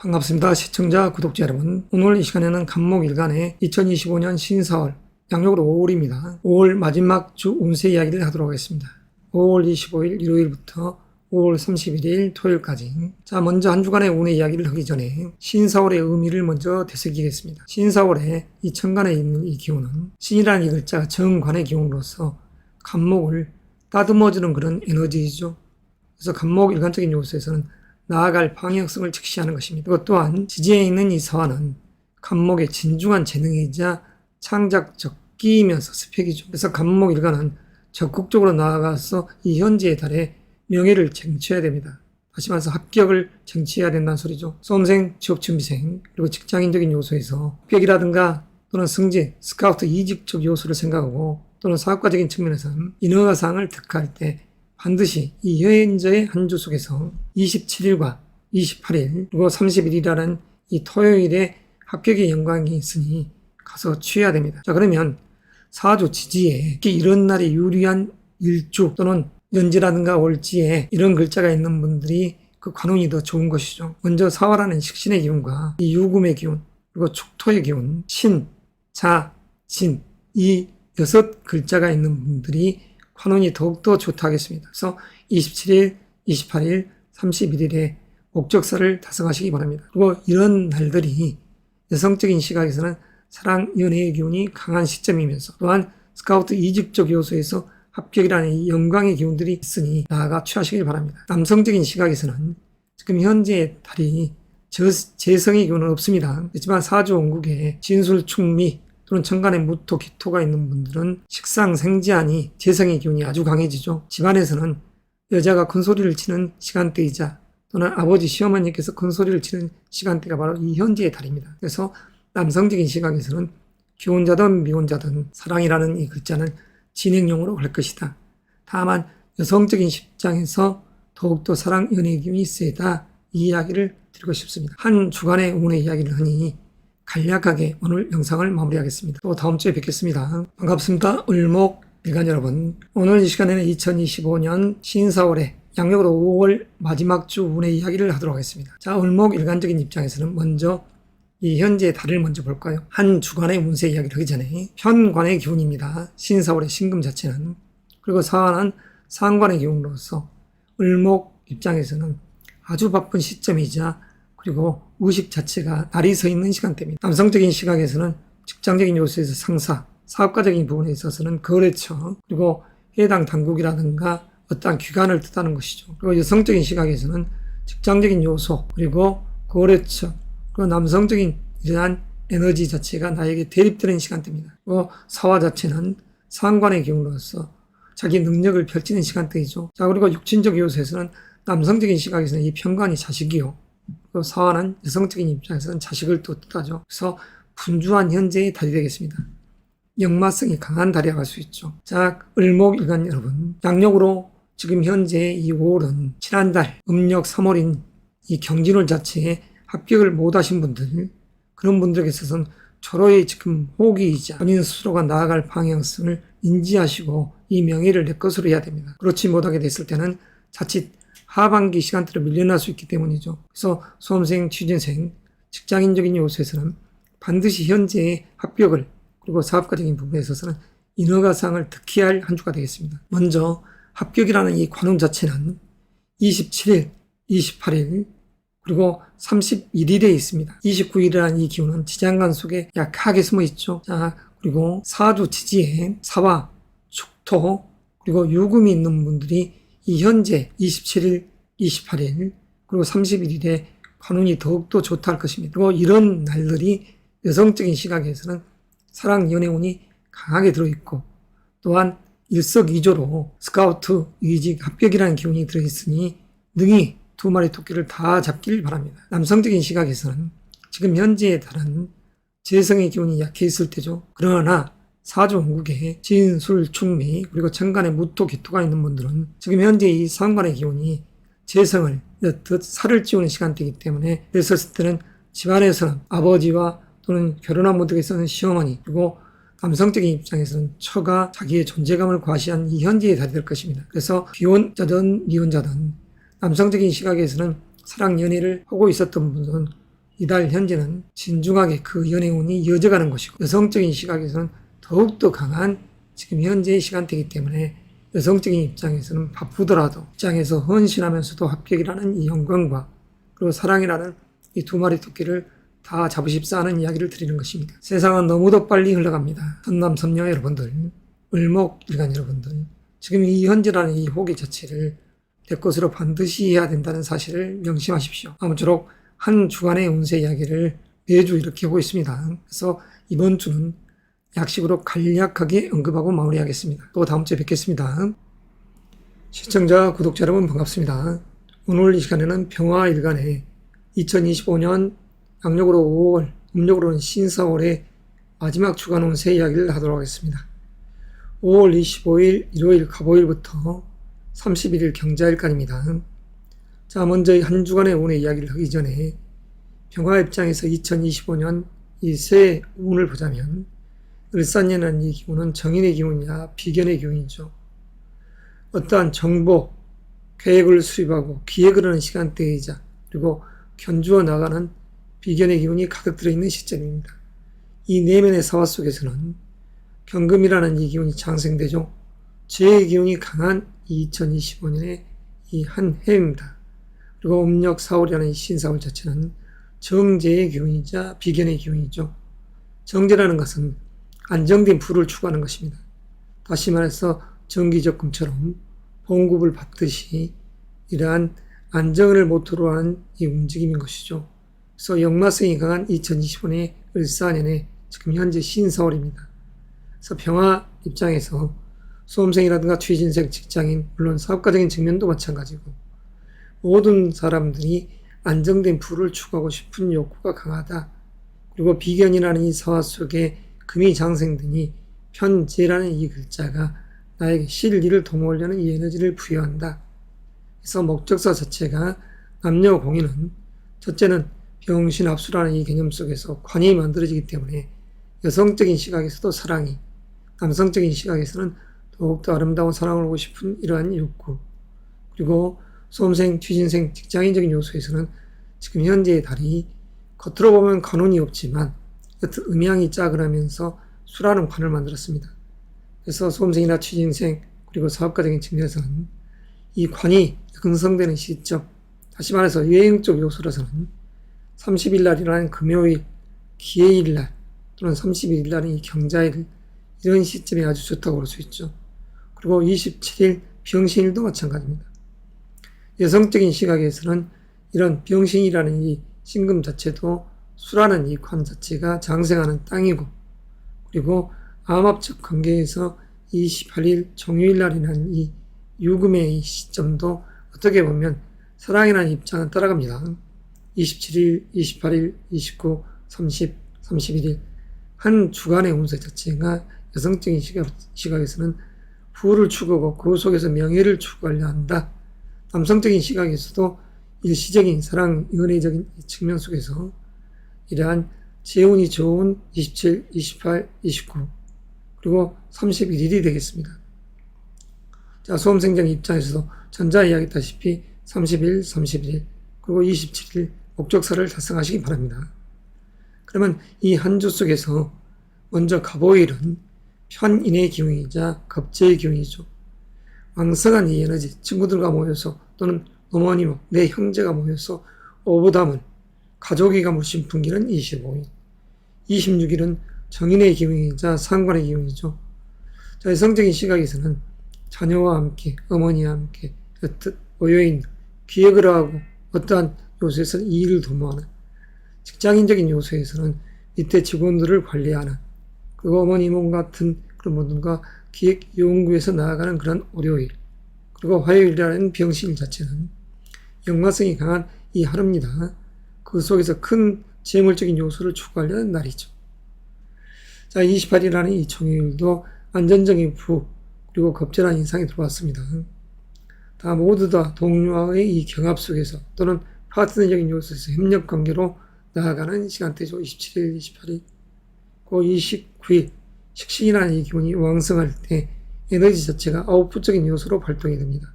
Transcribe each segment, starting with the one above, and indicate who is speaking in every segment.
Speaker 1: 반갑습니다. 시청자, 구독자 여러분. 오늘 이 시간에는 간목일간의 2025년 신사월, 양력으로 5월입니다. 5월 마지막 주 운세 이야기를 하도록 하겠습니다. 5월 25일 일요일부터 5월 31일 토요일까지. 자, 먼저 한 주간의 운의 이야기를 하기 전에 신사월의 의미를 먼저 되새기겠습니다. 신사월에 이 천간에 있는 이 기운은 신이라는 이 글자가 정관의 기운으로서 간목을 따듬어주는 그런 에너지이죠. 그래서 간목 일간적인 요소에서는 나아갈 방향성을 직시하는 것입니다. 그것 또한 지지에 있는 이 서화는 간목의 진중한 재능이자 창작적 끼이면서 스펙이죠. 그래서 간목 일간은 적극적으로 나아가서 이 현재에 달해 명예를 쟁취해야 됩니다. 다시 말해서 합격을 쟁취해야 된다는 소리죠. 수험생, 취업준비생, 그리고 직장인적인 요소에서 합격이라든가 또는 승진, 스카우트 이직적 요소를 생각하고 또는 사업가적인 측면에서는 인허가상을 득할 때 반드시 이 현재의 한 주 속에서 27일과 28일 그리고 30일이라는 이 토요일에 합격의 영광이 있으니 가서 취해야 됩니다. 자, 그러면 사주 지지에 특히 이런 날이 유리한 일주 또는 연지라든가 월지에 이런 글자가 있는 분들이 그 관운이 더 좋은 것이죠. 먼저 사화라는 식신의 기운과 이 유금의 기운 그리고 축토의 기운, 신, 자, 진 이 6 글자가 있는 분들이 관운이 더욱더 좋다 하겠습니다. 그래서 27일, 28일, 31일에 목적사를 달성하시기 바랍니다. 그리고 이런 날들이 여성적인 시각에서는 사랑, 연애의 기운이 강한 시점이면서 또한 스카우트 이직적 요소에서 합격이라는 이 영광의 기운들이 있으니 나아가 취하시길 바랍니다. 남성적인 시각에서는 지금 현재의 달이 재성의 기운은 없습니다. 그렇지만 사주 원국에 진술, 충미 또는 천간에 무토, 기토가 있는 분들은 식상, 생지하니 재성의 기운이 아주 강해지죠. 집안에서는 여자가 큰 소리를 치는 시간대이자 또는 아버지, 시어머니께서 큰 소리를 치는 시간대가 바로 이 현재의 달입니다. 그래서 남성적인 시각에서는 기혼자든 미혼자든 사랑이라는 이 글자는 진행용으로 갈 것이다. 다만 여성적인 입장에서 더욱더 사랑, 연애의 기운이 세다. 이 이야기를 드리고 싶습니다. 한 주간의 운의 이야기를 하니 간략하게 오늘 영상을 마무리하겠습니다. 또 다음 주에 뵙겠습니다. 반갑습니다. 을목 일간 여러분. 오늘 이 시간에는 2025년 신사월의 양력으로 5월 마지막 주 운의 이야기를 하도록 하겠습니다. 자, 을목 일간적인 입장에서는 먼저 이 현재의 달을 먼저 볼까요? 한 주간의 운세 이야기를 하기 전에 현관의 기운입니다. 신사월의 신금 자체는. 그리고 사화는 상관의 기운으로서 을목 입장에서는 아주 바쁜 시점이자 그리고 의식 자체가 날이 서 있는 시간대입니다. 남성적인 시각에서는 직장적인 요소에서 상사, 사업가적인 부분에 있어서는 거래처, 그리고 해당 당국이라든가 어떠한 기관을 뜻하는 것이죠. 그리고 여성적인 시각에서는 직장적인 요소, 그리고 거래처, 그리고 남성적인 이러한 에너지 자체가 나에게 대립되는 시간대입니다. 그리고 사화 자체는 상관의 기운으로서 자기 능력을 펼치는 시간대이죠. 자, 그리고 육친적 요소에서는 남성적인 시각에서는 이 편관이 자식이요. 그 사화는 여성적인 입장에서는 자식을 또 뜻하죠. 그래서 분주한 현재의 달이 되겠습니다. 역마성이 강한 달이라고 할 수 있죠. 자, 을목일간 여러분, 양력으로 지금 현재 이 5월은 지난달 음력 3월인 이 경진월 자체에 합격을 못하신 분들, 그런 분들에게 있어서는 초로의 지금 호기이자 본인 스스로가 나아갈 방향성을 인지하시고 이 명예를 내 것으로 해야 됩니다. 그렇지 못하게 됐을 때는 자칫 하반기 시간대로 밀려날 수 있기 때문이죠. 그래서 수험생, 취준생, 직장인적인 요소에서는 반드시 현재의 합격을 그리고 사업가적인 부분에 있어서는 인허가상을 득해야 할 한 주가 되겠습니다. 먼저 합격이라는 이 관운 자체는 27일, 28일 그리고 31일에 있습니다. 29일이라는 이 기운은 지장간 속에 약하게 숨어 있죠. 자, 그리고 사주 지지에 사화, 축토 그리고 유금이 있는 분들이 이 현재 27일, 28일, 그리고 31일에 관운이 더욱더 좋다 할 것입니다. 그리고 이런 날들이 여성적인 시각에서는 사랑, 연애운이 강하게 들어있고 또한 일석이조로 스카우트, 이직, 합격이라는 기운이 들어있으니 능히 두 마리 토끼를 다 잡기를 바랍니다. 남성적인 시각에서는 지금 현재에 달한 재성의 기운이 약해 있을 때죠. 그러나 사주 원국에 진술, 충미, 그리고 천간에 무토, 기토가 있는 분들은 지금 현재 이 상관의 기운이 재성을 엿듯 살을 찌우는 시간대이기 때문에 그랬을 때는 집안에서는 아버지와 또는 결혼한 분들에게서는 시어머니, 그리고 남성적인 입장에서는 처가 자기의 존재감을 과시한 이 현재의 달이 될 것입니다. 그래서 비혼자든 미혼자든 남성적인 시각에서는 사랑 연애를 하고 있었던 분들은 이달 현재는 진중하게 그 연애운이 이어져가는 것이고 여성적인 시각에서는 더욱더 강한 지금 현재의 시간대이기 때문에 여성적인 입장에서는 바쁘더라도 입장에서 헌신하면서도 합격이라는 이 영광과 그리고 사랑이라는 이 두 마리 토끼를 다 잡으십사 하는 이야기를 드리는 것입니다. 세상은 너무도 빨리 흘러갑니다. 선남선녀 여러분들, 을목일간 여러분들, 지금 이 현재라는 이 호기 자체를 내 것으로 반드시 해야 된다는 사실을 명심하십시오. 아무쪼록 한 주간의 운세 이야기를 매주 이렇게 하고 있습니다. 그래서 이번 주는 약식으로 간략하게 언급하고 마무리하겠습니다. 또 다음 주에 뵙겠습니다. 시청자, 구독자 여러분 반갑습니다. 오늘 이 시간에는 병화일간의 2025년 양력으로 5월, 음력으로는 신사월의 마지막 주간 운세 이야기를 하도록 하겠습니다. 5월 25일 일요일 갑오일부터 31일 경자일간입니다. 자, 먼저 한 주간의 운의 이야기를 하기 전에 병화 입장에서 2025년 이 새 운을 보자면 을사년이라는 이 기운은 정인의 기운이야 비견의 기운이죠. 어떠한 정보, 계획을 수립하고 기획을 하는 시간대이자 그리고 견주어 나가는 비견의 기운이 가득 들어있는 시점입니다. 이 내면의 사화 속에서는 경금이라는 이 기운이 장생되죠. 재의 기운이 강한 2025년의 이 한 해입니다. 그리고 음력 4월이라는 이 신사월 자체는 정제의 기운이자 비견의 기운이죠. 정제라는 것은 안정된 부를 추구하는 것입니다. 다시 말해서 정기적금처럼 봉급을 받듯이 이러한 안정을 모토로 하는 이 움직임인 것이죠. 그래서 역마성이 강한 2025년의 을사년의 지금 현재 신사월입니다. 그래서 병화 입장에서 수험생이라든가 취진생, 직장인, 물론 사업가적인 측면도 마찬가지고 모든 사람들이 안정된 부를 추구하고 싶은 욕구가 강하다. 그리고 비견이라는 이 사화 속에 금이 장생되니 편재라는 이 글자가 나에게 실리를 도모하려는 이 에너지를 부여한다. 그래서 목적사 자체가 남녀 공인은 첫째는 병신합수라는 이 개념 속에서 관이 만들어지기 때문에 여성적인 시각에서도 사랑이, 남성적인 시각에서는 더욱더 아름다운 사랑을 하고 싶은 이러한 욕구, 그리고 수험생, 취진생, 직장인적인 요소에서는 지금 현재의 달이 겉으로 보면 관운이 없지만 여튼 음양이 짜글하면서 수라는 관을 만들었습니다. 그래서 수험생이나 취진생 그리고 사업가적인 측면에서는 이 관이 형성되는 시점, 다시 말해서 유행적 요소라서는 30일 날이라는 금요일, 기해일 날 또는 31일 날은 이 경자일 이런 시점이 아주 좋다고 볼 수 있죠. 그리고 27일 병신일도 마찬가지입니다. 여성적인 시각에서는 이런 병신이라는 이 신금 자체도 수라는 이 관 자체가 장생하는 땅이고, 그리고 암합적 관계에서 28일 정유일 날이라는 이 유금의 이 시점도 어떻게 보면 사랑이라는 입장은 따라갑니다. 27일, 28일, 29, 30, 31일 한 주간의 운세 자체가 여성적인 시각에서는 부를 추구하고 그 속에서 명예를 추구하려 한다. 남성적인 시각에서도 일시적인 사랑, 연애적인 측면 속에서 이러한 재운이 좋은 27, 28, 29 그리고 31일이 되겠습니다. 자, 수험생장 입장에서도 전자 이야기했다시피 30일, 31일 그리고 27일 목적사를 달성하시기 바랍니다. 그러면 이 한 주 속에서 먼저 갑오일은 편인의 기운이자 겁재의 기운이죠. 왕성한 이 에너지, 친구들과 모여서 또는 어머님, 내 형제가 모여서 오부담을 가족이가 물씬 풍기는 25일. 26일은 정인의 기운이자 상관의 기운이죠. 자, 성적인 시각에서는 자녀와 함께, 어머니와 함께, 모여있는 기획을 하고 어떠한 요소에서는 이 일을 도모하는, 직장인적인 요소에서는 밑에 직원들을 관리하는, 그리고 어머니 몸 같은 그런 분들과 기획 연구에서 나아가는 그런 월요일, 그리고 화요일이라는 병실 자체는 역마성이 강한 이 하루입니다. 그 속에서 큰 재물적인 요소를 추구하려는 날이죠. 자, 28일이라는 이 정유일도 안전적인 부, 그리고 겁재란 인상이 들어왔습니다. 다 모두 다 동료와의 이 경합 속에서 또는 파트너적인 요소에서 협력 관계로 나아가는 시간대죠. 27일, 28일. 그 29일, 식신이라는 이 기운이 왕성할 때 에너지 자체가 아웃풋적인 요소로 발동이 됩니다.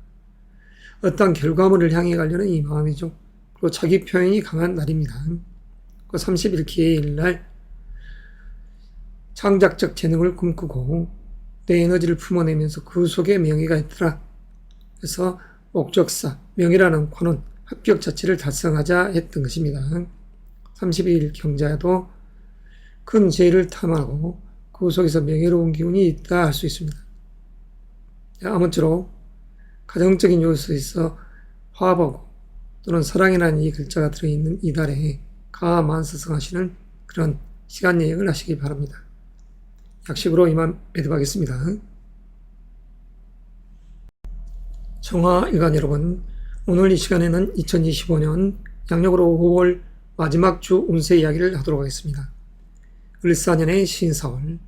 Speaker 1: 어떠한 결과물을 향해 가려는 이 마음이죠. 그리고 자기 표현이 강한 날입니다. 그 30일 기해일 날 창작적 재능을 꿈꾸고 내 에너지를 품어내면서 그 속에 명예가 있더라. 그래서 목적사, 명예라는 관원, 합격 자체를 달성하자 했던 것입니다. 32일 경자도 큰 죄를 탐하고 그 속에서 명예로운 기운이 있다 할 수 있습니다. 아무쪼록 가정적인 요소에서 화보고 또는 사랑이라는 이 글자가 들어있는 이달에 가만스승하시는 그런 시간 여행을 하시기 바랍니다. 약식으로 이만 매듭하겠습니다. 청화일간 여러분, 오늘 이 시간에는 2025년 양력으로 5월 마지막 주 운세 이야기를 하도록 하겠습니다. 을사년의 신사월,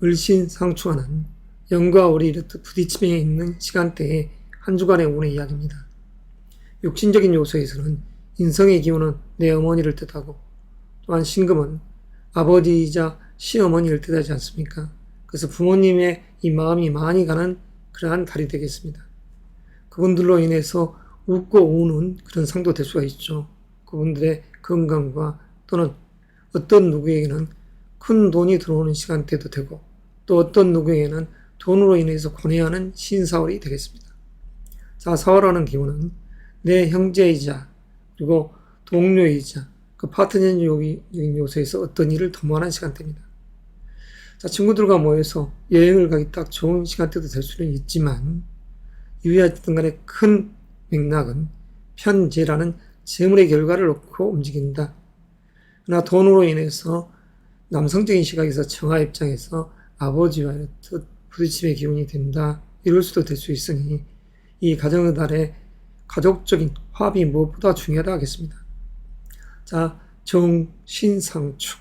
Speaker 1: 을신상충하는 영과 월이 이렇듯 부딪힘에 있는 시간대에 한 주간의 운의 이야기입니다. 육신적인 요소에서는 인성의 기운은 내 어머니를 뜻하고 또한 신금은 아버지이자 시어머니를 뜻하지 않습니까? 그래서 부모님의 이 마음이 많이 가는 그러한 달이 되겠습니다. 그분들로 인해서 웃고 우는 그런 상도 될 수가 있죠. 그분들의 건강과 또는 어떤 누구에게는 큰 돈이 들어오는 시간대도 되고 또 어떤 누구에게는 돈으로 인해서 고뇌하는 신사월이 되겠습니다. 자, 사월하는 기운은 내 형제이자 그리고 동료이자 그 파트너적인 요소에서 어떤 일을 도모하는 시간대입니다. 자, 친구들과 모여서 여행을 가기 딱 좋은 시간대도 될 수는 있지만 유의하였던 간에 큰 맥락은 편재라는 재물의 결과를 놓고 움직인다. 그러나 돈으로 인해서 남성적인 시각에서 청아 입장에서 아버지와 이렇듯 부딪힘의 기운이 된다. 이럴 수도 될 수 있으니 이 가정의 달에 가족적인 화합이 무엇보다 중요하다 하겠습니다. 자, 정신상충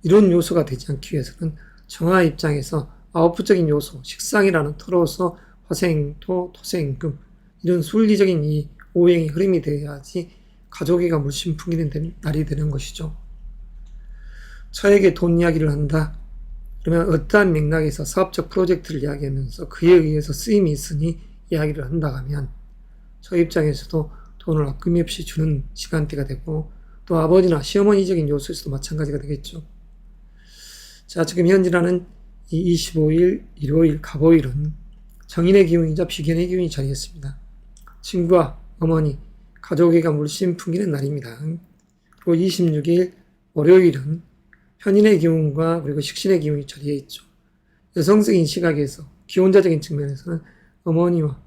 Speaker 1: 이런 요소가 되지 않기 위해서는 정화 입장에서 아웃풋적인 요소, 식상이라는 터로서 화생토, 토생금 이런 순리적인 이 오행의 흐름이 되어야지 가족애가 물씬 풍기는 날이 되는 것이죠. 저에게 돈 이야기를 한다. 그러면 어떠한 맥락에서 사업적 프로젝트를 이야기하면서 그에 의해서 쓰임이 있으니 이야기를 한다 하면 저 입장에서도 돈을 아낌없이 주는 시간대가 되고 또 아버지나 시어머니적인 요소에서도 마찬가지가 되겠죠. 자, 지금 현재라는 이 25일 일요일 갑오일은 정인의 기운이자 비견의 기운이 자리했습니다. 친구와 어머니, 가족애가 물씬 풍기는 날입니다. 그리고 26일 월요일은 편인의 기운과 그리고 식신의 기운이 자리해 있죠. 여성적인 시각에서 기혼자적인 측면에서는 어머니와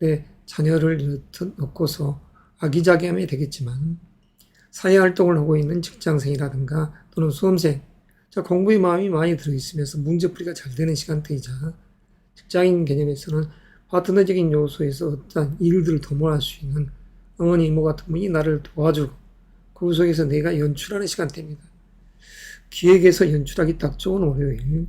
Speaker 1: 내 자녀를 이렇듯 놓고서 아기자기함이 되겠지만 사회활동을 하고 있는 직장생이라든가 또는 수험생, 자, 공부의 마음이 많이 들어있으면서 문제풀이가 잘 되는 시간대이자 직장인 개념에서는 파트너적인 요소에서 어떤 일들을 도모할 수 있는 어머니, 이모 같은 분이 나를 도와주고 그 속에서 내가 연출하는 시간대입니다. 기획에서 연출하기 딱 좋은 월요일,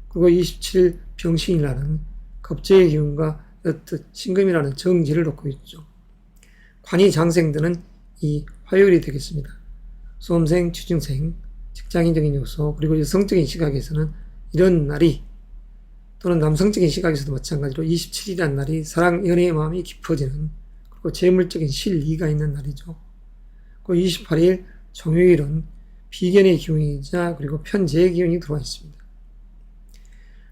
Speaker 1: 그리고 27일 병신이라는 겁재의 기운과 여뜻 신금이라는 정지를 놓고 있죠. 관이 장생되는 이 화요일이 되겠습니다. 수험생, 취준생, 직장인적인 요소, 그리고 여성적인 시각에서는 이런 날이 또는 남성적인 시각에서도 마찬가지로 27일이라는 날이 사랑, 연애의 마음이 깊어지는 그리고 재물적인 실리가 있는 날이죠. 그리고 28일 정요일은 비견의 기운이자 그리고 편재의 기운이 들어와 있습니다.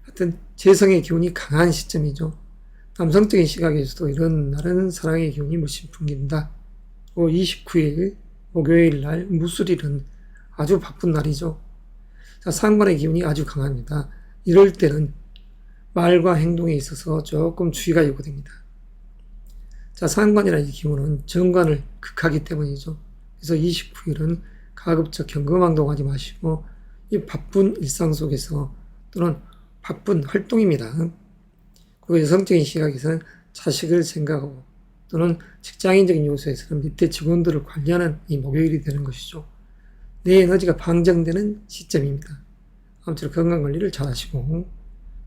Speaker 1: 하여튼 재성의 기운이 강한 시점이죠. 남성적인 시각에서도 이런 날은 사랑의 기운이 물씬 풍긴다. 그리고 29일 목요일 날 무술일은 아주 바쁜 날이죠. 자, 상관의 기운이 아주 강합니다. 이럴 때는 말과 행동에 있어서 조금 주의가 요구됩니다. 자, 상관이라는 이 기운은 정관을 극하기 때문이죠. 그래서 29일은 가급적 경거망동하지 마시고 이 바쁜 일상 속에서 또는 바쁜 활동입니다. 그리고 여성적인 시각에서는 자식을 생각하고 또는 직장인적인 요소에서는 밑에 직원들을 관리하는 이 목요일이 되는 것이죠. 내 에너지가 방정되는 시점입니다. 아무튼 건강관리를 잘 하시고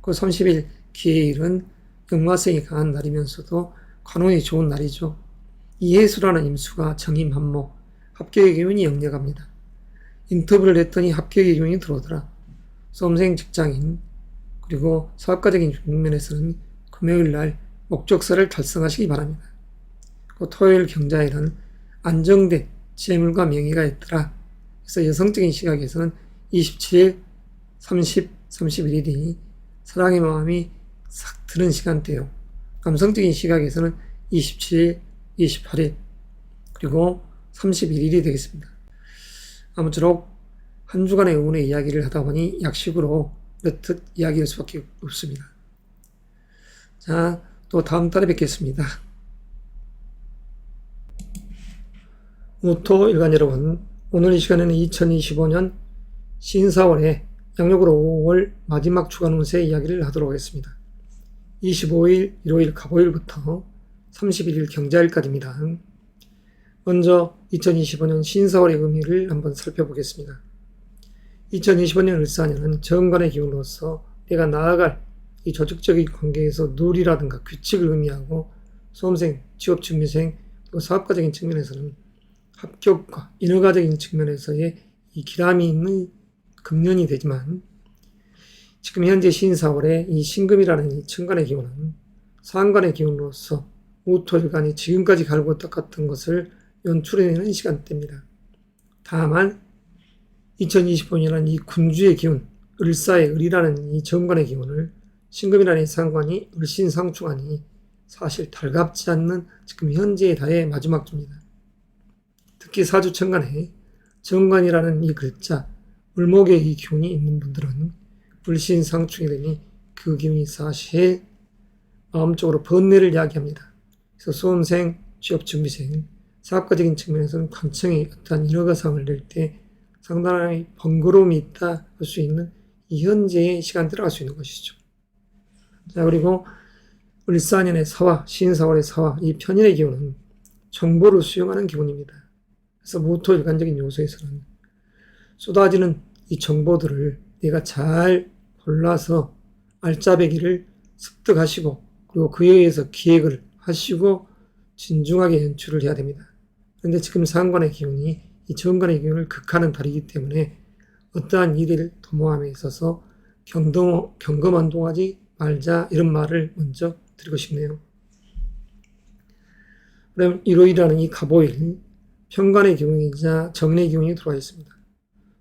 Speaker 1: 그 30일 기해일은 역마성이 강한 날이면서도 관운이 좋은 날이죠. 이해수라는 임수가 정임한목, 합격의 기운이 역력합니다. 인터뷰를 했더니 합격의 기운이 들어오더라. 수험생, 직장인, 그리고 사업가적인 측면에서는 금요일 날 목적사를 달성하시기 바랍니다. 그 토요일 경자일은 안정된 재물과 명예가 있더라. 그래서 여성적인 시각에서는 27일, 30, 31일이 사랑의 마음이 싹 드는 시간대요. 남성적인 시각에서는 27일, 28일, 그리고 31일이 되겠습니다. 아무쪼록 한 주간의 운의 이야기를 하다 보니 약식으로 넣듯 이야기할 수밖에 없습니다. 자, 또 다음 달에 뵙겠습니다. 무토 일간 여러분, 오늘 이 시간에는 2025년 신사월의 양력으로 5월 마지막 주간 운세 이야기를 하도록 하겠습니다. 25일 일요일 갑오일부터 31일 경자일까지입니다. 먼저 2025년 신사월의 의미를 한번 살펴보겠습니다. 2025년 을사년은 정관의 기운으로서 내가 나아갈 이 조직적인 관계에서 룰이라든가 규칙을 의미하고 수험생, 취업준비생, 또 사업가적인 측면에서는 합격과 인허가적인 측면에서의 이 기람이 있는 금년이 되지만 지금 현재 신사월의 이 신금이라는 이 천간의 기운은 상관의 기운으로서 무토일간이 지금까지 갈고 닦았던 것을 연출해내는 시간대입니다. 다만 2025년은 이 군주의 기운, 을사의 을이라는 이 정관의 기운을 신금이라는 이 상관이 을신상충하니 사실 달갑지 않는 지금 현재의 달의 마지막 주입니다. 특히 사주천간에 정관이라는 이 글자, 을목의 이 기운이 있는 분들은 을신상충이 되니 그 기운이 사실 마음적으로 번뇌를 이야기합니다. 그래서 수험생, 취업준비생, 사업가적인 측면에서는 관청이 어떠한 인허가상을 낼 때 상당히 번거로움이 있다 할 수 있는 이 현재의 시간대를 알 수 있는 것이죠. 자, 그리고 을사년의 사화, 신사월의 사화, 이 편인의 기운은 정보를 수용하는 기운입니다. 그래서 무토 일간적인 요소에서는 쏟아지는 이 정보들을 내가 잘 골라서 알짜배기를 습득하시고 그리고 그에 의해서 기획을 하시고 진중하게 연출을 해야 됩니다. 그런데 지금 상관의 기운이 이 정관의 기운을 극하는 달이기 때문에 어떠한 일을 도모함에 있어서 경거만동하지 말자 이런 말을 먼저 드리고 싶네요. 그럼 일요일이라는 이 갑오일 편관의 기운이자 정의 기운이 들어와 있습니다.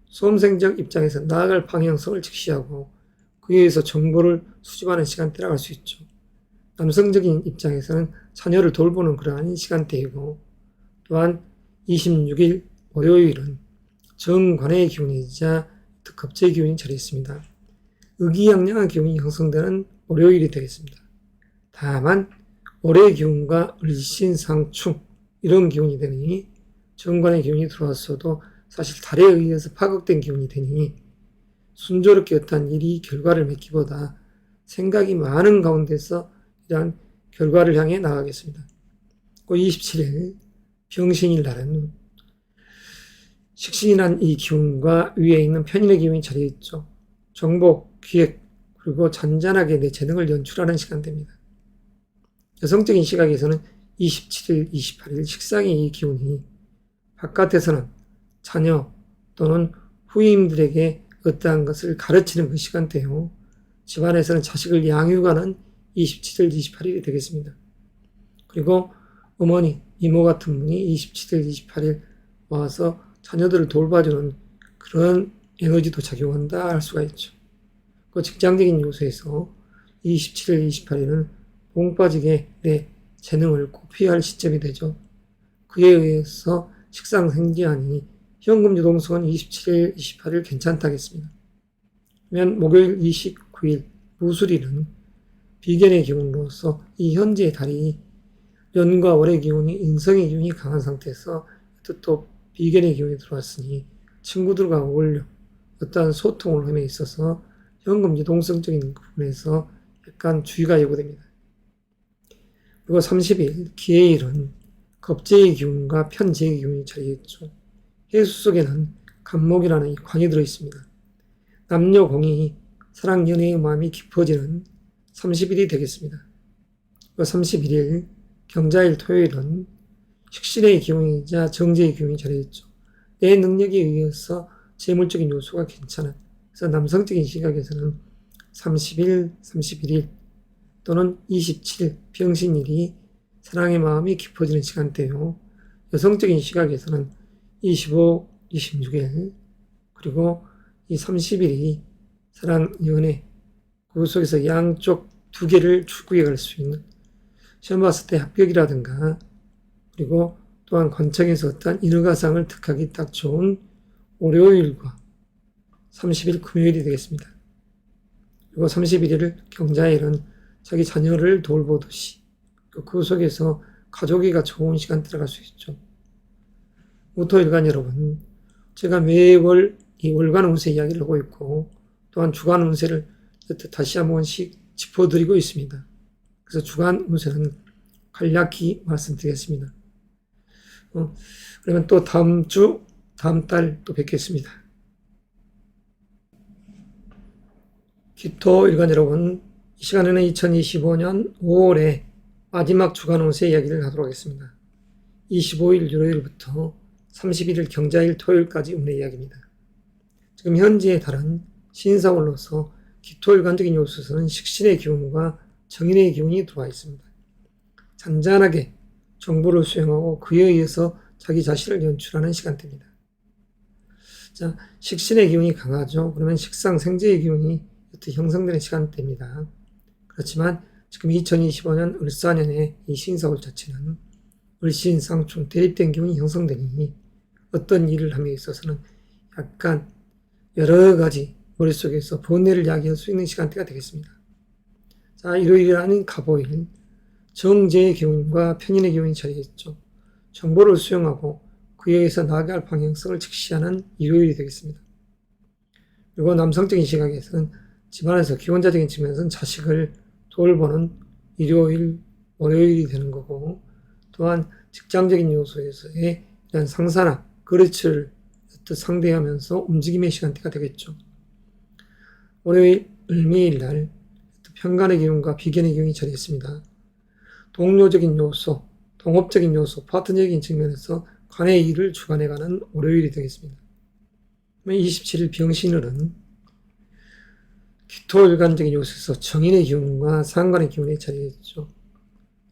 Speaker 1: 수험생적 입장에서 나아갈 방향성을 직시하고 그에 의해서 정보를 수집하는 시간대라고 할 수 있죠. 남성적인 입장에서는 자녀를 돌보는 그러한 시간대이고 또한 26일 월요일은 정관의 기운이자 급제의 기운이 자리에 있습니다. 의기양양한 기운이 형성되는 월요일이 되겠습니다. 다만 월의 기운과 을신상충 이런 기운이 되니 정관의 기운이 들어왔어도 사실 달에 의해서 파급된 기운이 되니 순조롭게 어떤 일이 결과를 맺기보다 생각이 많은 가운데서 이러한 결과를 향해 나가겠습니다. 27일 병신일 날은 식신이란 이 기운과 위에 있는 편인의 기운이 자리에 있죠. 정보, 기획, 그리고 잔잔하게 내 재능을 연출하는 시간대입니다. 여성적인 시각에서는 27일, 28일 식상의 이 기운이 바깥에서는 자녀 또는 후임들에게 어떠한 것을 가르치는 그 시간대요. 집안에서는 자식을 양육하는 27일, 28일이 되겠습니다. 그리고 어머니, 이모 같은 분이 27일, 28일 와서 자녀들을 돌봐주는 그런 에너지도 작용한다 할 수가 있죠. 그 직장적인 요소에서 27일, 28일은 봉 빠지게 내 재능을 고피해야 할 시점이 되죠. 그에 의해서 식상생기하니 현금 유동성은 27일, 28일 괜찮다겠습니다. 그러면 목요일 29일 무술일은 비견의 기운으로서 이 현재의 달이 연과 월의 기운이 인성의 기운이 강한 상태에서 또 비견의 기운이 들어왔으니 친구들과 어울려 어떠한 소통을 함에 있어서 현금 유동성적인 부분에서 약간 주의가 요구됩니다. 그리고 30일 기해일은 겁재의 기운과 편재의 기운이 자리에 있죠. 해수 속에는 간목이라는 이 관이 들어있습니다. 남녀 공이 사랑 연애의 마음이 깊어지는 30일이 되겠습니다. 31일 경자일 토요일은 식신의 기운이자 정제의 기운이 자리에 있죠. 내 능력에 의해서 재물적인 요소가 괜찮은, 그래서 남성적인 시각에서는 30일, 31일 또는 27일 병신일이 사랑의 마음이 깊어지는 시간대요. 여성적인 시각에서는 25, 26일 그리고 이 30일이 사랑, 연애, 그 속에서 양쪽 두 개를 추구해 갈 수 있는 시험 봤을 때 합격이라든가 그리고 또한 관청에서 어떤 인허가상을 득하기 딱 좋은 월요일과 30일 금요일이 되겠습니다. 그리고 31일을 경자일은 자기 자녀를 돌보듯이 그 속에서 가족이가 좋은 시간대를 갈 수 있죠. 무토일간 여러분, 제가 매월 이 월간 운세 이야기를 하고 있고 또한 주간 운세를 다시 한 번씩 짚어드리고 있습니다. 그래서 주간 운세는 간략히 말씀드리겠습니다. 그러면 또 다음 달 또 뵙겠습니다. 기토일간 여러분, 이 시간에는 2025년 5월에 마지막 주간 운세 이야기를 하도록 하겠습니다. 25일 일요일부터 31일 경자일 토요일까지 운의 이야기입니다. 지금 현재의 달은 신사월로서 기토일간적인 요소에서는 식신의 기운과 정인의 기운이 들어와 있습니다. 잔잔하게 정보를 수행하고 그에 의해서 자기 자신을 연출하는 시간대입니다. 자, 식신의 기운이 강하죠. 그러면 식상생재의 기운이 형성되는 시간대입니다. 그렇지만 지금 2025년 을사년의 이 신사월 자체는 을신상충 대립된 기운이 형성되니 어떤 일을 함에 있어서는 약간 여러 가지 머릿속에서 번뇌를 야기할 수 있는 시간대가 되겠습니다. 자, 일요일이라는 갑오일, 정제의 기운과 편인의 기운이 자리했죠. 정보를 수용하고 그에 의해서 나아갈 방향성을 직시하는 일요일이 되겠습니다. 그리고 남성적인 시각에서는 집안에서 기혼자적인 측면에서는 자식을 돌보는 일요일, 월요일이 되는 거고 또한 직장적인 요소에서의 이런 상사나 거래처를 상대하면서 움직임의 시간대가 되겠죠. 월요일, 을미일 날 편간의 기운과 비견의 기운이 자리했습니다. 동료적인 요소, 동업적인 요소, 파트너적인 측면에서 관의 일을 주관해가는 월요일이 되겠습니다. 27일 병신을은 기토일간적인 요소에서 정인의 기운과 상관의 기운이 자리했죠.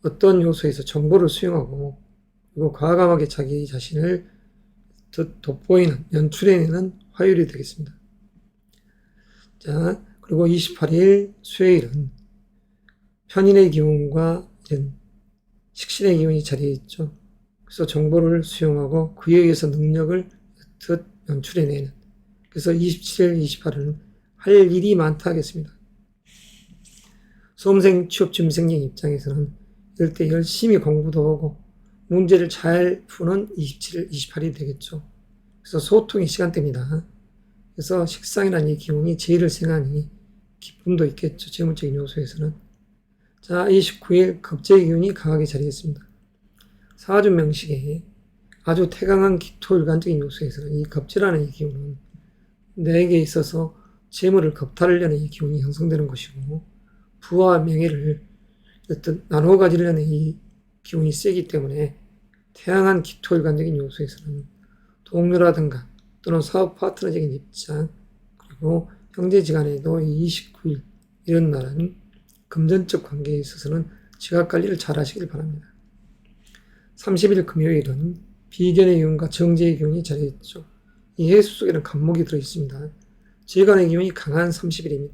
Speaker 1: 어떤 요소에서 정보를 수용하고 그리고 과감하게 자기 자신을 돋보이는, 연출해내는 화요일이 되겠습니다. 자, 그리고 28일 수요일은 편인의 기운과 이런 식신의 기운이 자리했죠. 그래서 정보를 수용하고 그에 의해서 능력을 연출해내는. 그래서 27일, 28일은 할 일이 많다 하겠습니다. 수험생, 취업, 준비생님 입장에서는 이럴 때 열심히 공부도 하고 문제를 잘 푸는 27일, 28일이 되겠죠. 그래서 소통의 시간대입니다. 그래서 식상이라는 이 기운이 재의를 생하니 기쁨도 있겠죠. 재물적인 요소에서는. 자, 29일 겁재의 기운이 강하게 자리했습니다. 사주명식에 아주 태강한 기토일간적인 요소에서는 이 겁재라는 이 기운은 내게 있어서 재물을 겁탈하려는 이 기운이 형성되는 것이고 부와 명예를 어떤 나눠 가지려는 이 기운이 세기 때문에 태양한 기토일간적인 요소에서는 동료라든가 또는 사업 파트너적인 입장 그리고 형제지간에도 이 29일 이런 날은 금전적 관계에 있어서는 지각관리를 잘 하시길 바랍니다. 30일 금요일은 비견의 기운과 정제의 기운이 자리했죠. 이 해수 속에는 간목이 들어있습니다. 재간의 기운이 강한 30일입니다.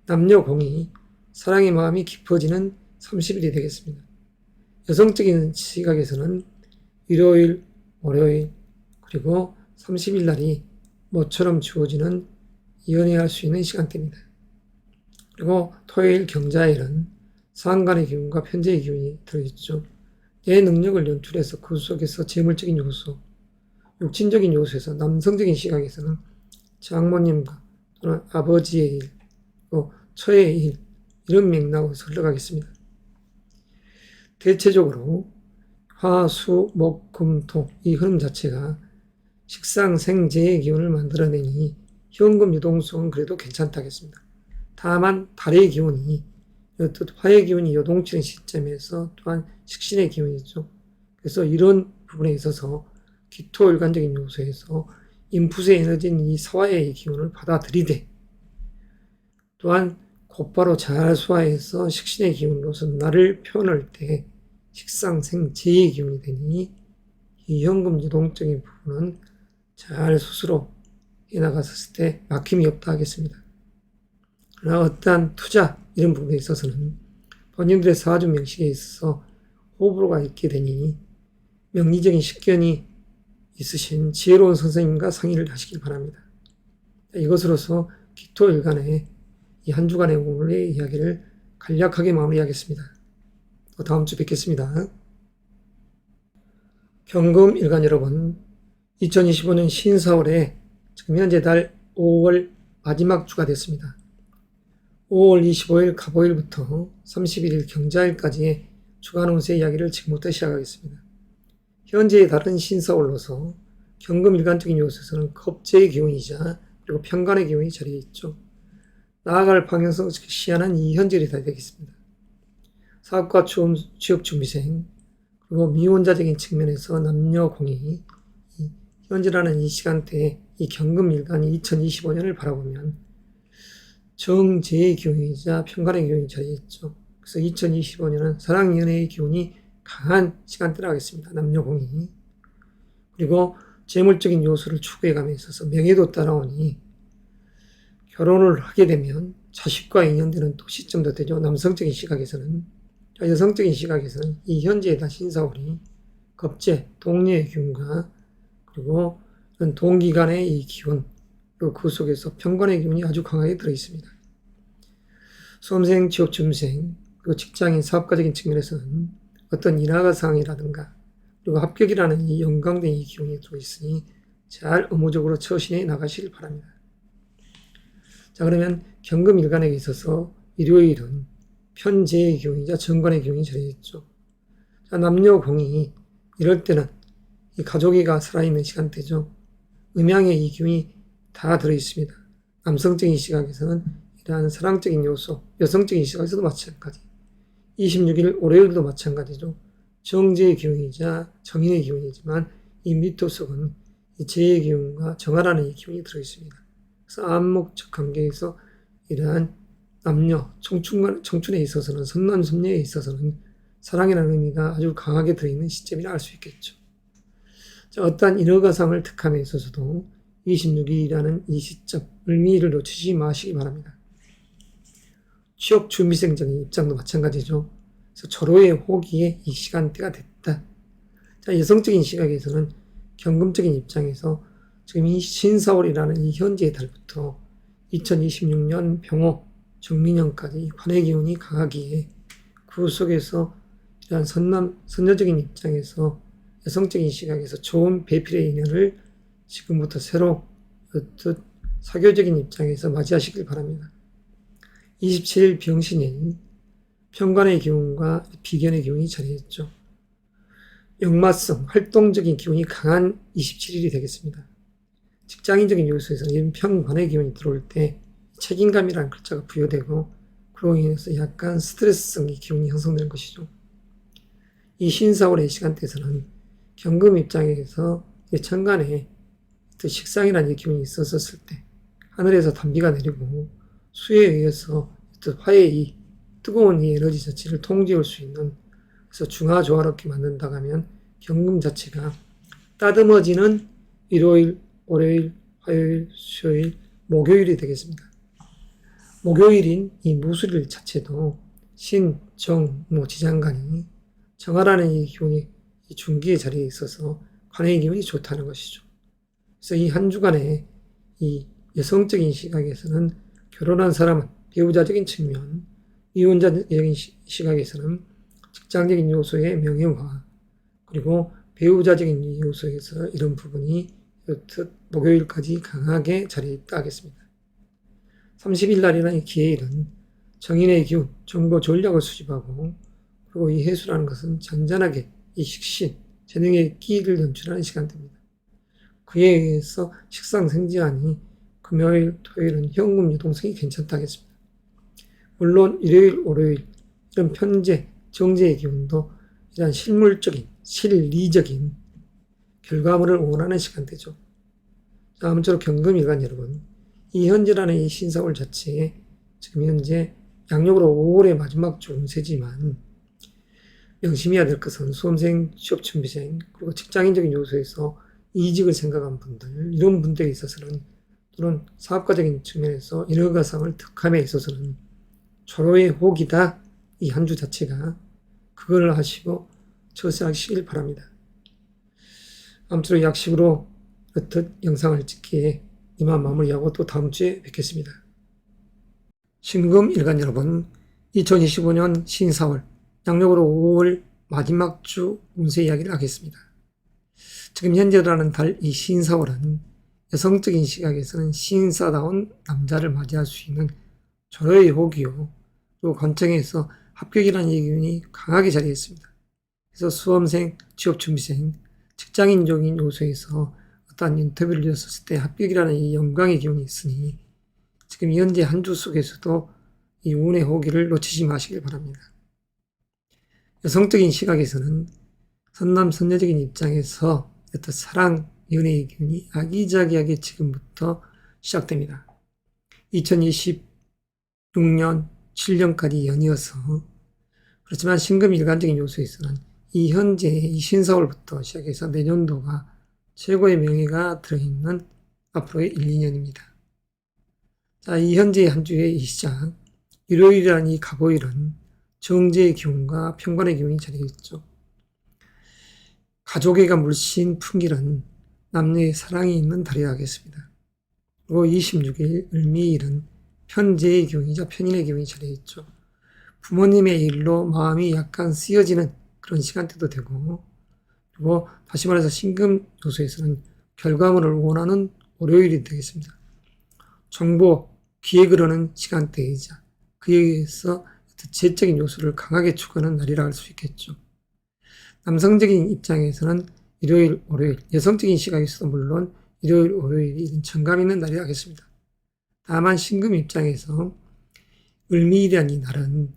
Speaker 1: 남녀 공이 사랑의 마음이 깊어지는 30일이 되겠습니다. 여성적인 시각에서는 일요일, 월요일, 그리고 30일 날이 모처럼 주어지는 연애할 수 있는 시간대입니다. 그리고 토요일 경자일은 상간의 기운과 편재의 기운이 들어있죠. 내 능력을 연출해서 그 속에서 재물적인 요소, 육친적인 요소에서 남성적인 시각에서는 장모님과 또는 아버지의 일, 또 처의 일, 이런 맥락으로 흘러가겠습니다. 대체적으로 화, 수, 목, 금, 토 이 흐름 자체가 식상생재의 기운을 만들어내니 현금 유동성은 그래도 괜찮다겠습니다. 다만 달의 기운이 화의 기운이 요동치는 시점에서 또한 식신의 기운이죠. 그래서 이런 부분에 있어서 기토일간적인 요소에서 인풋의 에너지인 이 사화의 기운을 받아들이되 또한 곧바로 잘 소화해서 식신의 기운으로서 나를 표현할 때 식상생재의 기운이 되니 이 현금 유동적인 부분은 잘 스스로 나갔을 때 막힘이 없다 하겠습니다. 그러나 어떠한 투자 이런 부분에 있어서는 본인들의 사주 명식에 있어서 호불호가 있게 되니 명리적인 식견이 있으신 지혜로운 선생님과 상의를 하시길 바랍니다. 이것으로서 기토일간의 이 한 주간의 오늘의 이야기를 간략하게 마무리하겠습니다. 또 다음 주 뵙겠습니다. 경금일간 여러분, 2025년 신사월에 지금 현재 달 5월 마지막 주가 됐습니다. 5월 25일 갑오일부터 31일 경자일까지의 주간 운세 이야기를 지금부터 시작하겠습니다. 현재의 달은 신사월로서 경금일간적인 요소에서는 겁재의 기운이자 그리고 편관의 기운이 자리에 있죠. 나아갈 방향성을 시한한 이 현재일이 다 되겠습니다. 사업과 취업 준비생 그리고 미혼자적인 측면에서 남녀 공이 현재라는 이 시간대에 이 경금일간이 2025년을 바라보면 정제의 기운이자 편관의 기운이 자리에 있죠. 그래서 2025년은 사랑 연애의 기운이 강한 시간대라 하겠습니다. 남녀 공이. 그리고 재물적인 요소를 추구해감에 있어서 명예도 따라오니 결혼을 하게 되면 자식과 인연되는 또 시점도 되죠. 남성적인 시각에서는. 여성적인 시각에서는 이 현재의 달 신사월이 겁재, 동료의 기운과 그리고 동기간의 이 기운 그리고 그 속에서 편관의 기운이 아주 강하게 들어있습니다. 수험생, 취업준비생, 그리고 직장인, 사업가적인 측면에서는 어떤 인하가상이라든가 그리고 합격이라는 이 영광된 이 기운이 들어있으니 잘 의무적으로 처신해 나가시길 바랍니다. 자, 그러면 경금일간에게 있어서 일요일은 편재의 기운이자 정관의 기운이 자리했죠. 자, 남녀 공이 이럴 때는 이 가족이가 살아있는 시간대죠. 음양의 이 기운이 다 들어있습니다. 남성적인 시각에서는 이러한 사랑적인 요소, 여성적인 시각에서도 마찬가지. 26일 월요일도 마찬가지죠. 정제의 기운이자 정인의 기운이지만 이 미토속은 이 재의 기운과 정화라는 이 기운이 들어있습니다. 그래서 암목적 관계에서 이러한 남녀, 청춘에 있어서는 선남선녀에 있어서는 사랑이라는 의미가 아주 강하게 들어있는 시점이라 알 수 있겠죠. 자, 어떠한 인허가상을 택함에 있어서도 26일이라는 이 시점, 의미를 놓치지 마시기 바랍니다. 취업 준비생적인 입장도 마찬가지죠. 그래서 절호의 호기에 이 시간대가 됐다. 자, 여성적인 시각에서는 경금적인 입장에서 지금 이 신사월이라는 이 현재의 달부터 2026년 병호 정민년까지 관의 기운이 강하기에 그 속에서 이러한 선녀적인 입장에서 여성적인 시각에서 좋은 배필의 인연을 지금부터 새로 사교적인 입장에서 맞이하시길 바랍니다. 27일 병신인 편관의 기운과 비견의 기운이 자리했죠. 역마성, 활동적인 기운이 강한 27일이 되겠습니다. 직장인적인 요소에서는 편관의 기운이 들어올 때 책임감이라는 글자가 부여되고 그로 인해서 약간 스트레스성의 기운이 형성되는 것이죠. 이 신사월의 시간대에서는 경금 입장에서 천간에 식상이라는 기운이 있었을 때 하늘에서 단비가 내리고 수에 의해서 화의 이 뜨거운 이 에너지 자체를 통제할 수 있는 그래서 중화조화롭게 만든다고 하면 경금 자체가 따듬어지는 일요일, 월요일, 화요일, 수요일, 목요일이 되겠습니다. 목요일인 이 무술일 자체도 신, 정, 무, 지장간이 정화라는 이 기운이 이 중기의 자리에 있어서 관의 기운이 좋다는 것이죠. 그래서 이 한 주간에 이 여성적인 시각에서는 결혼한 사람은 배우자적인 측면, 이혼자적인 시각에서는 직장적인 요소의 명예화, 그리고 배우자적인 요소에서 이런 부분이 목요일까지 강하게 자리에 있다 하겠습니다. 30일 날이라는 이 기해일은 정인의 기운, 정보 전략을 수집하고 그리고 이 해수라는 것은 잔잔하게 이 식신, 재능의 끼를 연출하는 시간대입니다. 그에 의해서 식상생지하니 금요일, 토요일은 현금 유동성이 괜찮다 하겠습니다. 물론 일요일, 월요일 이런 편재, 정제의 기운도 이런 실물적인, 실리적인 결과물을 원하는 시간대죠. 자, 아무쪼록 경금일간 여러분, 이 현재라는 이 신사월 자체에 지금 현재 양력으로 5월의 마지막 주 운세지만 명심해야 될 것은 수험생, 취업준비생, 그리고 직장인적인 요소에서 이직을 생각한 분들, 이런 분들에 있어서는 또는 사업가적인 측면에서 인허가상을 득함에 있어서는 절호의 호기다. 이 한 주 자체가 그걸 하시고 처세하시길 바랍니다. 아무쪼록 약식으로 이렇듯 영상을 찍기에 이만 마무리하고 또 다음 주에 뵙겠습니다. 신금일간 여러분, 2025년 신사월 양력으로 5월 마지막 주 운세 이야기를 하겠습니다. 지금 현재라는 달 이 신사월은 여성적인 시각에서는 신사다운 남자를 맞이할 수 있는 절호의 호기요. 또 관청에서 합격이라는 기운이 강하게 자리했습니다. 그래서 수험생, 취업준비생, 직장인적인 요소에서 어떠한 인터뷰를 했었을 때 합격이라는 이 영광의 기운이 있으니 지금 현재 한 주 속에서도 이 운의 호기를 놓치지 마시길 바랍니다. 여성적인 시각에서는 선남 선녀적인 입장에서 어떤 사랑, 연애의 기운이 아기자기하게 지금부터 시작됩니다. 2026년 7년까지 연이어서 그렇지만 신금 일간적인 요소에서는 이 현재 이 신사월부터 시작해서 내년도가 최고의 명예가 들어있는 앞으로의 1, 2년입니다. 자, 이 현재 한 주의 이 시작, 일요일이라는 이 갑오일은 정제의 기운과 평관의 기운이 자리했죠. 가족애가 물씬 풍기는 남녀의 사랑이 있는 달이라 하겠습니다. 그리고 26일 을미일은 편재의 기운이자 편인의 기운이 자리했죠. 부모님의 일로 마음이 약간 쓰여지는 그런 시간대도 되고, 그리고 다시 말해서 신금 요소에서는 결과물을 원하는 월요일이 되겠습니다. 정보, 기획을 하는 시간대이자 그에 의해서 재적인 요소를 강하게 추구하는 날이라 할 수 있겠죠. 남성적인 입장에서는 일요일, 월요일, 여성적인 시각에서도 물론 일요일, 월요일이 정감 있는 날이라 하겠습니다. 다만 신금 입장에서 을미일이라는 이 날은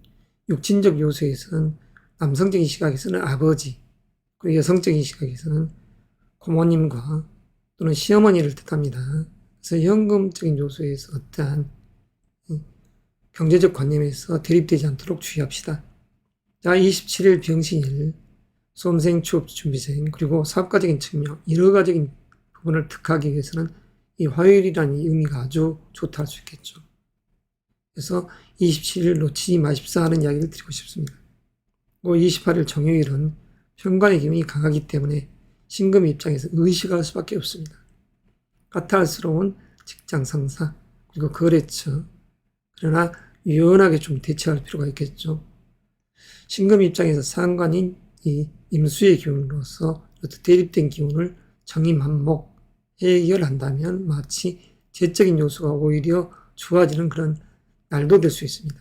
Speaker 1: 육친적 요소에서는 남성적인 시각에서는 아버지, 그리고 여성적인 시각에서는 고모님과 또는 시어머니를 뜻합니다. 그래서 현금적인 요소에서 어떠한 경제적 관념에서 대립되지 않도록 주의합시다. 자, 27일 병신일, 수험생, 취업 준비생, 그리고 사업가적인 측면, 일허가적인 부분을 득하기 위해서는 이 화요일이라는 이 의미가 아주 좋다 할 수 있겠죠. 그래서 27일 놓치지 마십사 하는 이야기를 드리고 싶습니다. 그리고 28일 정요일은 편관의 기운이 강하기 때문에 신금 입장에서 의식할 수밖에 없습니다. 까탈스러운 직장 상사, 그리고 거래처, 그러나 유연하게 좀 대처할 필요가 있겠죠. 신금 입장에서 상관인 이 임수의 기운으로서 대립된 기운을 정임한목 해결한다면 마치 재적인 요소가 오히려 좋아지는 그런 날도 될 수 있습니다.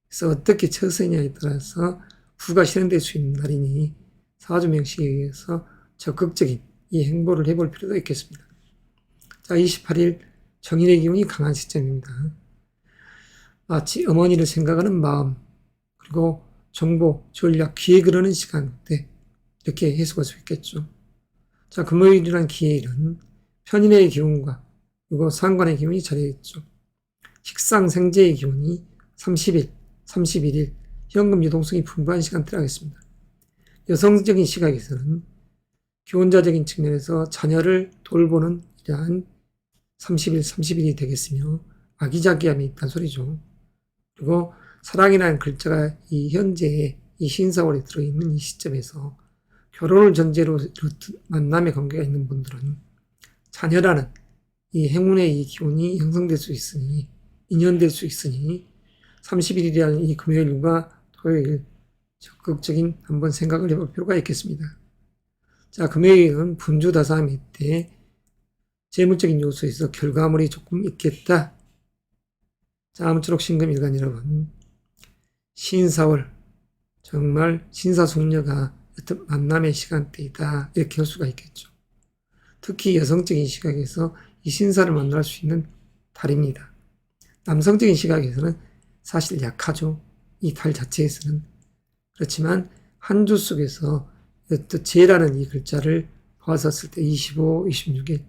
Speaker 1: 그래서 어떻게 처세냐에 따라서 부가 실현될 수 있는 날이니 사주 명식에 의해서 적극적인 이 행보를 해볼 필요도 있겠습니다. 자, 28일 정인의 기운이 강한 시점입니다. 마치 어머니를 생각하는 마음, 그리고 정보, 전략, 기획을 하는 시간대, 이렇게 해석할 수 있겠죠. 자, 금요일이란 기회일은 편인의 기운과 그리고 상관의 기운이 자리했죠. 식상생재의 기운이 30일, 31일, 현금 유동성이 풍부한 시간대라 하겠습니다. 여성적인 시각에서는 기혼자적인 측면에서 자녀를 돌보는 이러한 30일, 30일이 되겠으며 아기자기함이 있다는 소리죠. 그리고 사랑이라는 글자가 이 현재의 이 신사월에 들어있는 이 시점에서 결혼을 전제로 만남의 관계가 있는 분들은 자녀라는 이 행운의 이 기운이 형성될 수 있으니, 인연될 수 있으니 30일이라는 이 금요일과 토요일 적극적인 한번 생각을 해볼 필요가 있겠습니다. 자, 금요일은 분주다사함일 때 재물적인 요소에서 결과물이 조금 있겠다. 자, 아무쪼록 신금일간 여러분, 신사월, 정말 신사숙녀가 어떤 만남의 시간대이다, 이렇게 할 수가 있겠죠. 특히 여성적인 시각에서 이 신사를 만날 수 있는 달입니다. 남성적인 시각에서는 사실 약하죠. 이 달 자체에서는. 그렇지만 한 주 속에서 어떤 재라는 이 글자를 봤었을 때 25, 26일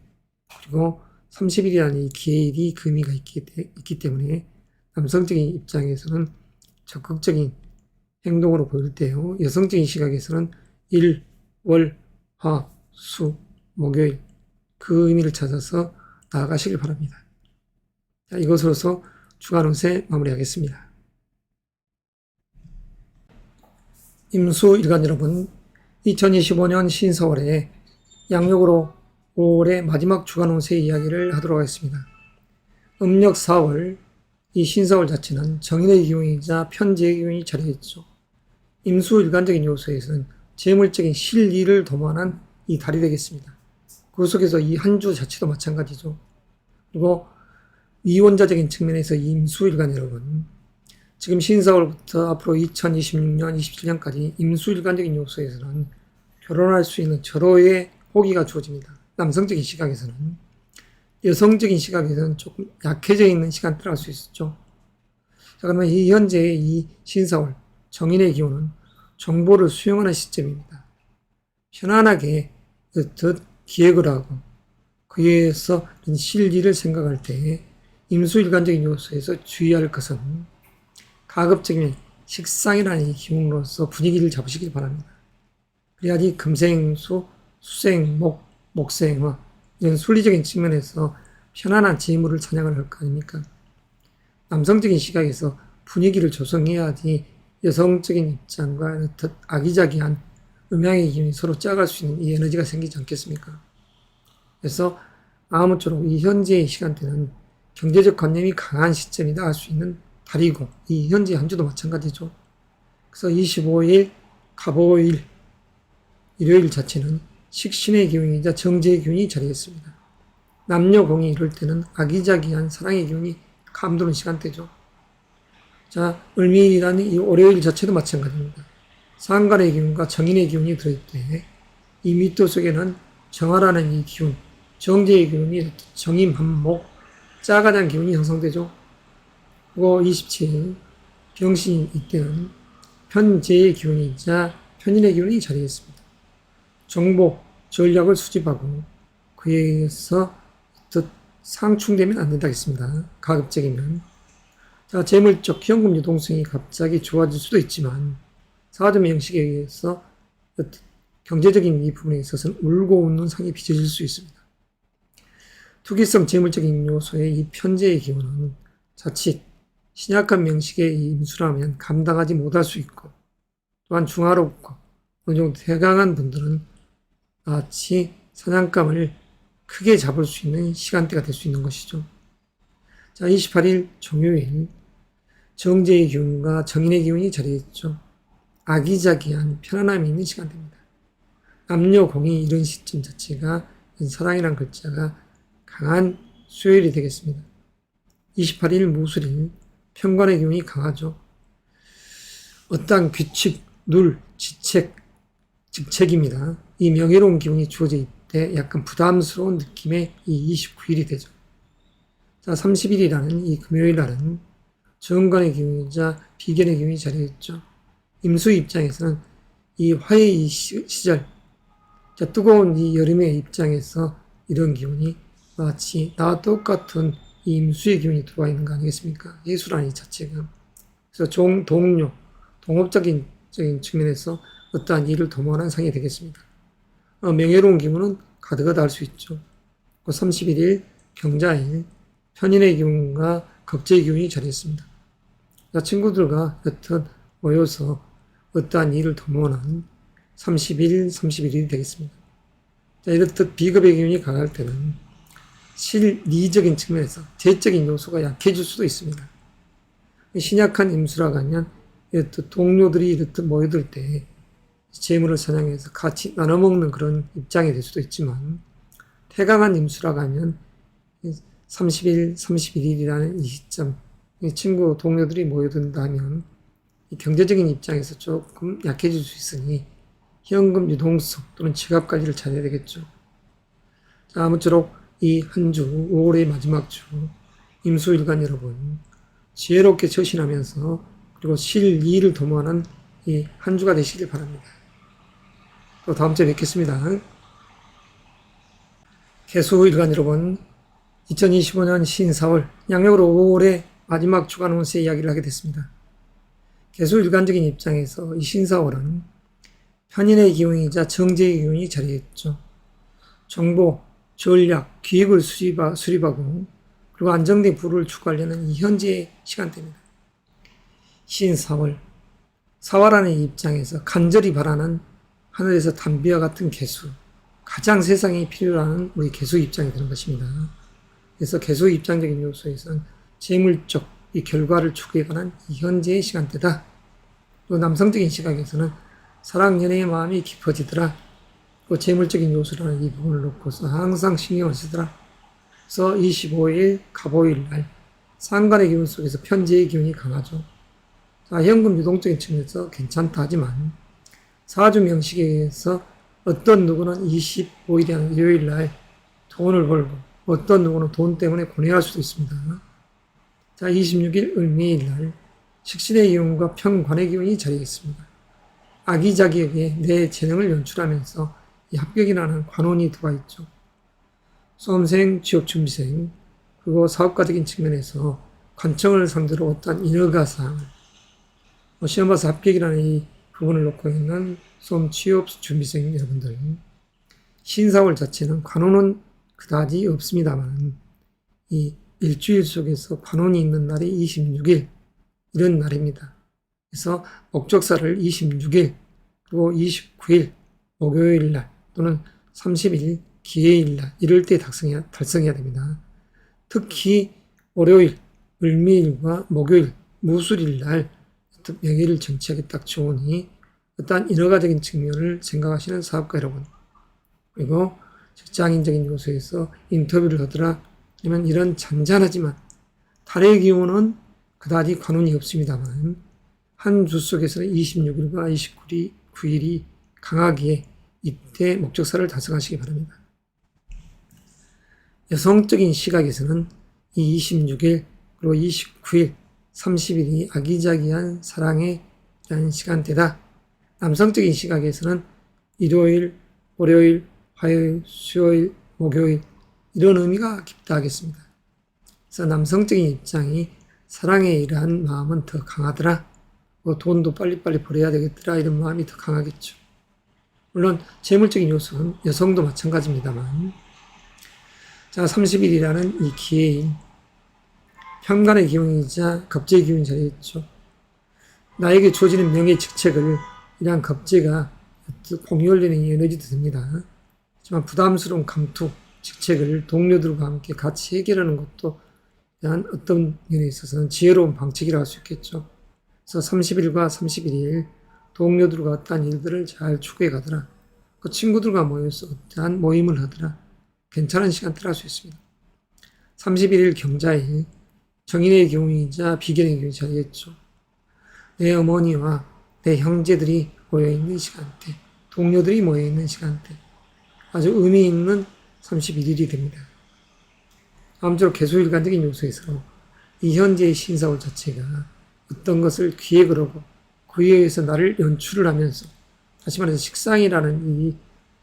Speaker 1: 그리고 30일이라는 이 기해일이 그 의미가 있기 때문에 남성적인 입장에서는 적극적인 행동으로 보일 때요. 여성적인 시각에서는 일, 월, 화, 수, 목요일 그 의미를 찾아서 나아가시길 바랍니다. 자, 이것으로서 주간 운세 마무리하겠습니다. 임수일간 여러분, 2025년 신서월에 양력으로 5월의 마지막 주간 운세 이야기를 하도록 하겠습니다. 음력 4월, 이 신서월 자체는 정인의 기운이자 편재의 기운이 자리했죠. 임수일간적인 요소에서는 재물적인 실리를 도모하는 이 달이 되겠습니다. 그 속에서 이 한 주 자체도 마찬가지죠. 그리고 이원자적인 측면에서 임수일간 여러분, 지금 신서월부터 앞으로 2026년, 27년까지 임수일간적인 요소에서는 결혼할 수 있는 절호의 호기가 주어집니다. 남성적인 시각에서는. 여성적인 시각에서는 조금 약해져 있는 시간대를 알 수 있었죠. 자, 그러면 이 현재의 이 신서월, 정인의 기운은 정보를 수용하는 시점입니다. 편안하게 기획을 하고 그에서 실리를 생각할 때 임수일간적인 요소에서 주의할 것은 가급적이면 식상이라는 이 기운으로서 분위기를 잡으시길 바랍니다. 그래야지 금생수, 수생, 목생화 이런 순리적인 측면에서 편안한 재물을 찬양을 할 거 아닙니까? 남성적인 시각에서 분위기를 조성해야지 여성적인 입장과 아기자기한 음양의 기운이 서로 짝할 수 있는 이 에너지가 생기지 않겠습니까? 그래서 아무쪼록 이 현재의 시간대는 경제적 관념이 강한 시점이다 할 수 있는 달이고, 이 현재 한 주도 마찬가지죠. 그래서 25일 갑오일 일요일 자체는 식신의 기운이자 정제의 기운이 자리했습니다. 남녀공이 이럴 때는 아기자기한 사랑의 기운이 감도는 시간대죠. 자, 을미일이라는 이 월요일 자체도 마찬가지입니다. 상간의 기운과 정인의 기운이 들어있을 때 이 밑도 속에는 정화라는 이 기운, 정제의 기운이 정임한목, 짜가장 기운이 형성되죠. 그리고 27일 병신이 이때는 편재의 기운이자 편인의 기운이 자리했습니다. 정보, 전략을 수집하고 그에 의해서 상충되면 안 된다 했습니다. 가급적이면. 자, 재물적 현금 유동성이 갑자기 좋아질 수도 있지만 사화점 형식에 의해서 경제적인 이 부분에 있어서는 울고 웃는 상이 빚어질 수 있습니다. 투기성 재물적인 요소의 이 편재의 기운은 자칫 신약한 명식의 이 임수라면 감당하지 못할 수 있고, 또한 중화롭고 어느 정도 대강한 분들은 마치 사냥감을 크게 잡을 수 있는 시간대가 될 수 있는 것이죠. 자, 28일 종요일 정제의 기운과 정인의 기운이 자리했죠. 아기자기한 편안함이 있는 시간대입니다. 남녀공이 이런 시점 자체가 사랑이란 글자가 강한 수요일이 되겠습니다. 28일 무술일 편관의 기운이 강하죠. 어떠한 규칙, 룰, 지책, 직책입니다. 이 명예로운 기운이 주어질 때 약간 부담스러운 느낌의 이 29일이 되죠. 자, 30일이라는 이 금요일 날은 정관의 기운이자 비견의 기운이 자리했죠. 임수 입장에서는 이 화의 시절, 자, 뜨거운 이 여름의 입장에서 이런 기운이 마치 나와 똑같은 이 임수의 기운이 들어와 있는 거 아니겠습니까? 예수라는 이 자체가. 그래서 동료, 동업적인 측면에서 어떠한 일을 도모하는 상이 되겠습니다. 명예로운 기운은 가득하다 할 수 있죠. 31일 경자일 편인의 기운과 겁재의 기운이 자리했습니다. 친구들과 여튼 모여서 어떠한 일을 도모하는 31일이 되겠습니다. 자, 이렇듯 비겁의 기운이 강할 때는 실리적인 측면에서 재적인 요소가 약해질 수도 있습니다. 신약한 임수라고 하면 이렇듯 동료들이 이렇듯 모여들 때 재물을 사냥해서 같이 나눠먹는 그런 입장이 될 수도 있지만, 태강한 임수라고 하면 30일, 31일이라는 이 시점, 이 친구, 동료들이 모여든다면 이 경제적인 입장에서 조금 약해질 수 있으니 현금 유동성 또는 지갑 관리를 잘해야 되겠죠. 자, 아무쪼록 이 한 주, 5월의 마지막 주, 임수일간 여러분, 지혜롭게 처신하면서 그리고 실리를 도모하는 이 한 주가 되시길 바랍니다. 또 다음 주에 뵙겠습니다. 개수일간 여러분, 2025년 신사월, 양력으로 5월의 마지막 주간 운세 이야기를 하게 됐습니다. 개수일간적인 입장에서 이 신사월은 편인의 기운이자 정제의 기운이 자리했죠. 정보, 전략, 기획을 수립하고 그리고 안정된 부를 추구하려는 이 현재의 시간대입니다. 신사월, 사월하는 입장에서 간절히 바라는 하늘에서 담비와 같은 개수, 가장 세상에 필요로 하는 우리 개수 입장이 되는 것입니다. 그래서 개수 입장적인 요소에서는 재물적 이 결과를 추구해 관한 이 현재의 시간대다. 또 남성적인 시각에서는 사랑 연애의 마음이 깊어지더라. 또 재물적인 요소라는 이 부분을 놓고서 항상 신경을 쓰더라. 그래서 25일 갑오일 날 상간의 기운 속에서 편재의 기운이 강하죠. 자, 현금 유동적인 측면에서 괜찮다 하지만 사주 명식에 의해서 어떤 누구는 25일이라는 일요일 날 돈을 벌고 어떤 누구는 돈 때문에 고뇌할 수도 있습니다. 자, 26일 을미일 날 식신의 기운과 편관의 기운이 자리했습니다. 아기자기에게 내 재능을 연출하면서 이 합격이라는 관원이 들어와 있죠. 수험생, 취업준비생, 그리고 사업가적인 측면에서 관청을 상대로 어떠한 인허가사항을 시험 봐서 합격이라는 이 부분을 놓고 있는 수험 취업 준비생 여러분들, 신사월 자체는 관원은 그다지 없습니다만 이 일주일 속에서 관원이 있는 날이 26일 이런 날입니다. 그래서 목적사를 26일 그리고 29일 목요일 날 또는 30일 기해일 날 이럴 때 달성해야 됩니다. 특히 월요일, 을미일과 목요일, 무술일 날 명예를 정치하기 딱 좋으니 어떠한 인허가적인 측면을 생각하시는 사업가 여러분, 그리고 직장인적인 요소에서 인터뷰를 하더라 아니면 이런 잔잔하지만 달의 기운은 그다지 관운이 없습니다만 한 주 속에서는 26일과 29일이 강하기에 이때 목적사를 달성하시기 바랍니다. 여성적인 시각에서는 이 26일 그리고 29일 30일이 아기자기한 사랑의 라는 시간대다. 남성적인 시각에서는 일요일, 월요일, 화요일, 수요일, 목요일 이런 의미가 깊다 하겠습니다. 그래서 남성적인 입장이 사랑에 이러한 마음은 더 강하더라. 돈도 빨리빨리 벌어야 되겠더라 이런 마음이 더 강하겠죠. 물론 재물적인 요소는 여성도 마찬가지입니다만 자 30일이라는 이 기회인 편간의 기운이자 겁재의 기운이 자리했죠. 나에게 주어지는 명예 직책을 이러한 겁재가 공유올리는 에너지도 됩니다. 하지만 부담스러운 감투, 직책을 동료들과 함께 같이 해결하는 것도 대한 어떤 면에 있어서는 지혜로운 방책이라고 할 수 있겠죠. 그래서 30일과 31일 동료들과 어떠한 일들을 잘 추구해 가더라. 그 친구들과 모여서 어떠한 모임을 하더라. 괜찮은 시간대를 할 수 있습니다. 31일 경자일 정인의 기운이자 비견의 기운이 자리했죠. 내 어머니와 내 형제들이 모여있는 시간대, 동료들이 모여있는 시간대, 아주 의미 있는 31일이 됩니다. 아무쪼록 개수일관적인 요소에서 이 현재의 신사월 자체가 어떤 것을 기획을 하고 그에 의해서 나를 연출을 하면서 다시 말해서 식상이라는 이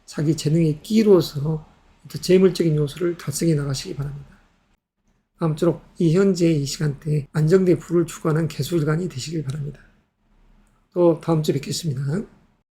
Speaker 1: 자기 재능의 끼로서 재물적인 요소를 달성해 나가시기 바랍니다. 아무쪼록 이 현재의 이 시간대에 안정된 부를 추구하는 개수일관이 되시길 바랍니다. 또 다음 주에 뵙겠습니다.